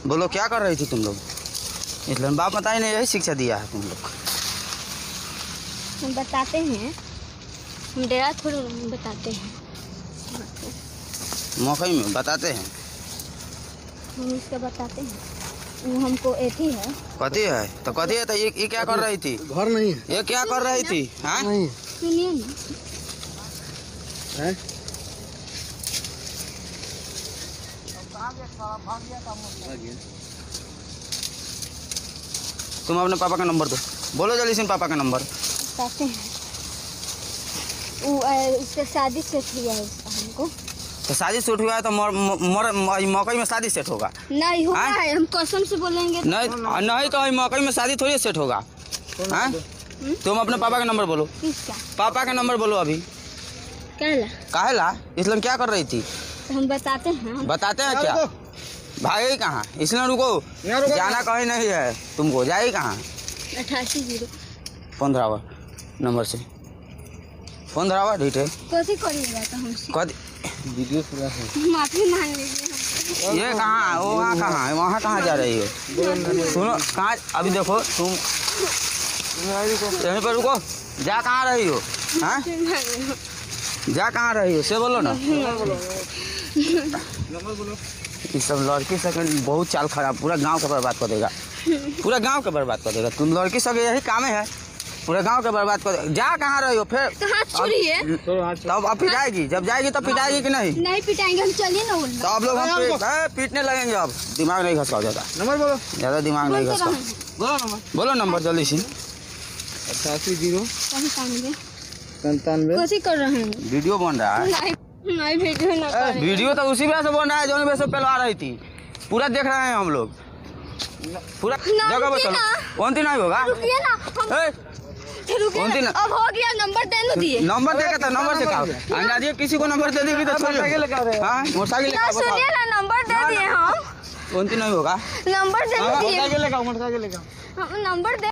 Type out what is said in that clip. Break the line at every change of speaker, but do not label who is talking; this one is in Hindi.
बोलो क्या कर रही थी तुम लोग? इसलिए बाप बताए नहीं, यही शिक्षा दिया है तुम लोग।
हम बताते हैं, हम डेरा थोड़ा बताते हैं,
मौके में बताते हैं।
हम इसका बताते हैं। वो हमको एथी है।
कथी है तो कथी है तो ये क्या कर रही थी?
घर नहीं है।
ये क्या कर रही थी? हाँ
नहीं
सुनिए ना,
है।
तुम अपने पापा का नंबर दो, बोलो जल्दी से पापा का नंबर।
बताते हैं। वो उससे शादी सेट हुआ है उसका हमको।
तो शादी सेट हुआ है तो मौके में शादी सेट होगा?
नहीं हुआ
हाँ?
है, हम कसम से बोलेंगे।
नहीं तो मौके में शादी थोड़ी सेट होगा। हाँ? तुम अपने पापा का नंबर बोलो।
किसका?
पापा का नंबर बोलो अभी। काहेला? इसलिए क्या कर रही थी?
तो हम बताते हैं।
बताते हैं क्या? भाई कहाँ? इसलिए रुको, जाना कहीं नहीं है तुमको। जाएगी कहाँ?
88-0
नंबर से 15 ठीक है।
कथी करिएगा तो हमसे?
वीडियो पूरा है।
माफी मांग लीजिए।
ये कहाँ? वो वहाँ कहाँ है? वहाँ कहाँ जा रही हो? सुनो कहाँ? अभी देखो तुम यहीं पर रुको। जा कहाँ रही हो? हाँ? जा कहाँ रही हो से बोलो ना। ये सब लड़की सब बहुत चाल खराब, पूरा गांव का बर्बाद कर देगा। पूरा गांव का बर्बाद कर देगा। तुम लड़की सब यही काम है, पूरा गांव का बर्बाद कर देगा। जा कहाँ रही हो फिर?
हाथ छोड़िए।
तब अब पिटाएगी, जब जाएगी तब पिटाएगी कि नहीं?
नहीं पिटाएंगे, हम चलिए ना।
तो आप लोग हम पीटने लगेंगे। अब दिमाग नहीं घसकाओ ज़्यादा।
नंबर बोलो।
ज़्यादा दिमाग नहीं घसकाओ।
बोलो नंबर।
बोलो नंबर जल्दी से।
88-0
95 कथी कर रहे हैं?
वीडियो बन रहा है।
नहीं वीडियो ना करें।
वीडियो तो उसी वजह से बन रहा है जो वजह से पहलवा रही थी। पूरा देख रहे हैं हम लोग, पूरा जगह पर चलो। कौन सी नहीं होगा?
रुकिए ना, रुकिए
कौन सी
ना। अब हो गया, नंबर दे दिए।
नंबर देगा तो नंबर से क्या अंदाजिए? किसी को नंबर दे देगी तो मोटरसाइकिल
ना सुनिए ना, नंबर दे दिए हम।
कौन सी नहीं होगा?
नंबर दे दिए,
मोटरसाइकिल लेगा।
हम नंबर दे